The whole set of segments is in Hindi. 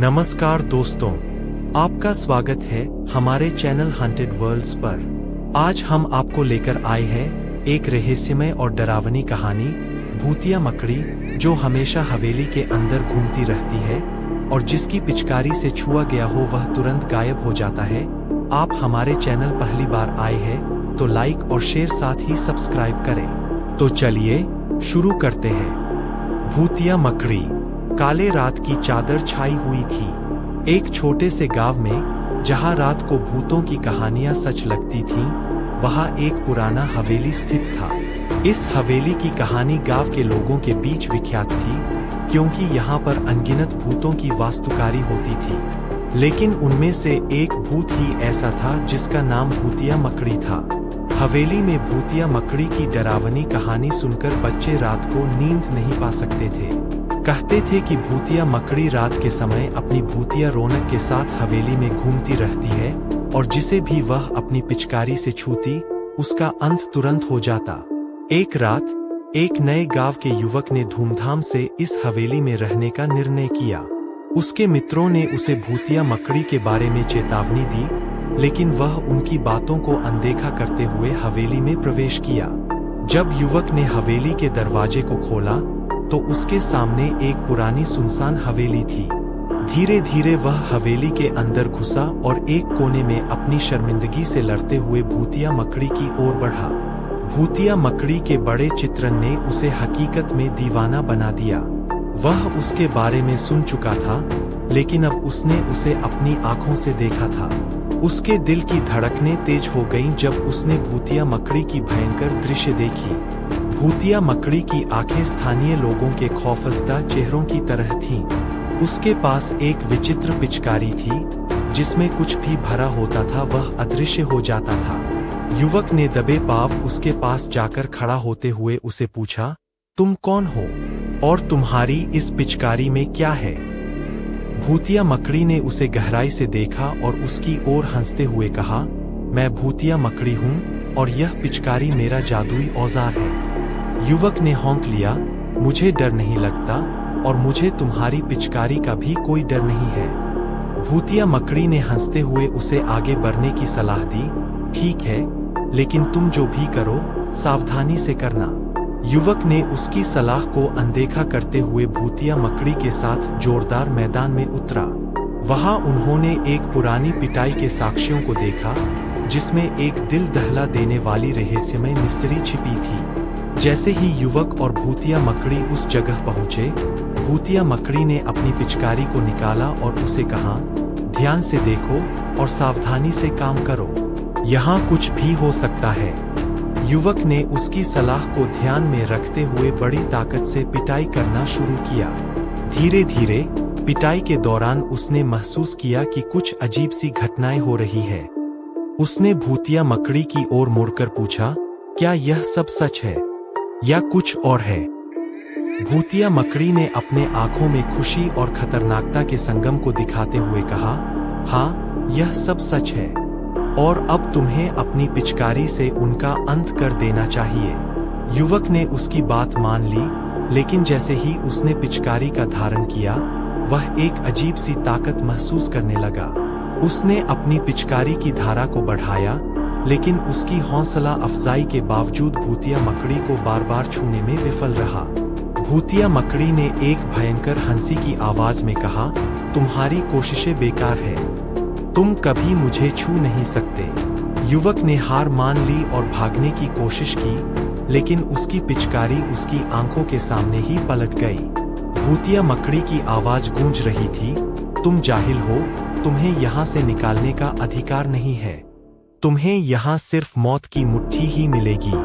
नमस्कार दोस्तों, आपका स्वागत है हमारे चैनल हॉन्टेड वर्ल्ड्स पर। आज हम आपको लेकर आए हैं एक रहस्यमय और डरावनी कहानी, भूतिया मकड़ी जो हमेशा हवेली के अंदर घूमती रहती है और जिसकी पिचकारी से छुआ गया हो वह तुरंत गायब हो जाता है। आप हमारे चैनल पहली बार आए हैं तो लाइक और शेयर साथ ही सब्सक्राइब करें। तो चलिए शुरू करते हैं। भूतिया मकड़ी। काले रात की चादर छाई हुई थी। एक छोटे से गांव में जहां रात को भूतों की कहानियां सच लगती थीं, वहां एक पुराना हवेली स्थित था। इस हवेली की कहानी गांव के लोगों के बीच विख्यात थी क्योंकि यहां पर अनगिनत भूतों की वास्तुकारी होती थी, लेकिन उनमें से एक भूत ही ऐसा था जिसका नाम भूतिया मकड़ी था। हवेली में भूतिया मकड़ी की डरावनी कहानी सुनकर बच्चे रात को नींद नहीं पा सकते थे। कहते थे कि भूतिया मकड़ी रात के समय अपनी भूतिया रौनक के साथ हवेली में घूमती रहती है और जिसे भी वह अपनी पिचकारी से छूती उसका अंत तुरंत हो जाता। एक रात एक नए गांव के युवक ने धूमधाम से इस हवेली में रहने का निर्णय किया। उसके मित्रों ने उसे भूतिया मकड़ी के बारे में चेतावनी दी, लेकिन वह उनकी बातों को अनदेखा करते हुए हवेली में प्रवेश किया। जब युवक ने हवेली के दरवाजे को खोला तो उसके सामने एक पुरानी सुनसान हवेली थी। धीरे धीरे वह हवेली के अंदर घुसा और एक कोने में अपनी शर्मिंदगी से लड़ते हुए भूतिया मकड़ी की ओर बढ़ा। भूतिया मकड़ी के बड़े चित्रण ने उसे हकीकत में दीवाना बना दिया। वह उसके बारे में सुन चुका था, लेकिन अब उसने उसे अपनी आंखों से देखा था। उसके दिल की धड़कनें तेज हो गईं जब उसने भूतिया मकड़ी की भयंकर दृश्य देखी। भूतिया मकड़ी की आंखें स्थानीय लोगों के खौफजदा चेहरों की तरह थीं। उसके पास एक विचित्र पिचकारी थी जिसमें कुछ भी भरा होता था वह अदृश्य हो जाता था। युवक ने दबे पांव उसके पास जाकर खड़ा होते हुए उसे पूछा, तुम कौन हो और तुम्हारी इस पिचकारी में क्या है? भूतिया मकड़ी ने उसे गहराई से देखा और उसकी ओर हंसते हुए कहा, मैं भूतिया मकड़ी हूँ और यह पिचकारी मेरा जादुई औजार है। युवक ने हौंक लिया, मुझे डर नहीं लगता और मुझे तुम्हारी पिचकारी का भी कोई डर नहीं है। भूतिया मकड़ी ने हंसते हुए उसे आगे बढ़ने की सलाह दी, ठीक है, लेकिन तुम जो भी करो सावधानी से करना। युवक ने उसकी सलाह को अनदेखा करते हुए भूतिया मकड़ी के साथ जोरदार मैदान में उतरा। वहां उन्होंने एक पुरानी पिटाई के साक्ष्यों को देखा जिसमें एक दिल दहला देने वाली रहस्यमय मिस्ट्री छिपी थी। जैसे ही युवक और भूतिया मकड़ी उस जगह पहुंचे, भूतिया मकड़ी ने अपनी पिचकारी को निकाला और उसे कहा, ध्यान से देखो और सावधानी से काम करो, यहाँ कुछ भी हो सकता है। युवक ने उसकी सलाह को ध्यान में रखते हुए बड़ी ताकत से पिटाई करना शुरू किया। धीरे धीरे पिटाई के दौरान उसने महसूस किया कि कुछ अजीब सी घटनाएं हो रही है। उसने भूतिया मकड़ी की ओर मुड़कर पूछा, क्या यह सब सच है या कुछ और है? भूतिया मकड़ी ने अपने आंखों में खुशी और खतरनाकता के संगम को दिखाते हुए कहा, हाँ, यह सब सच है और अब तुम्हें अपनी पिचकारी से उनका अंत कर देना चाहिए। युवक ने उसकी बात मान ली, लेकिन जैसे ही उसने पिचकारी का धारण किया, वह एक अजीब सी ताकत महसूस करने लगा। उसने अपनी पिचकारी की धारा को बढ़ाया, लेकिन उसकी हौसला अफजाई के बावजूद भूतिया मकड़ी को बार बार छूने में विफल रहा। भूतिया मकड़ी ने एक भयंकर हंसी की आवाज में कहा, तुम्हारी कोशिशें बेकार है, तुम कभी मुझे छू नहीं सकते। युवक ने हार मान ली और भागने की कोशिश की, लेकिन उसकी पिचकारी उसकी आंखों के सामने ही पलट गई। भूतिया मकड़ी की आवाज गूंज रही थी, तुम जाहिल हो, तुम्हें यहाँ से निकालने का अधिकार नहीं है, तुम्हें यहाँ सिर्फ मौत की मुट्ठी ही मिलेगी।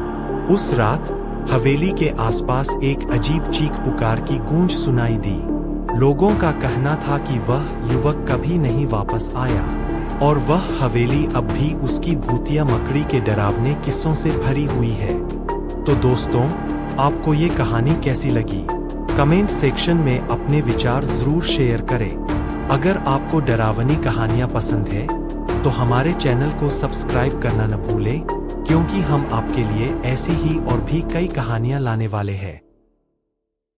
उस रात हवेली के आसपास एक अजीब चीख पुकार की गूंज सुनाई दी। लोगों का कहना था कि वह युवक कभी नहीं वापस आया और वह हवेली अब भी उसकी भूतिया मकड़ी के डरावने किस्सों से भरी हुई है। तो दोस्तों, आपको ये कहानी कैसी लगी? कमेंट सेक्शन में अपने विचार जरूर शेयर करें। अगर आपको डरावनी कहानियां पसंद है तो हमारे चैनल को सब्सक्राइब करना न भूलें, क्योंकि हम आपके लिए ऐसी ही और भी कई कहानियां लाने वाले हैं।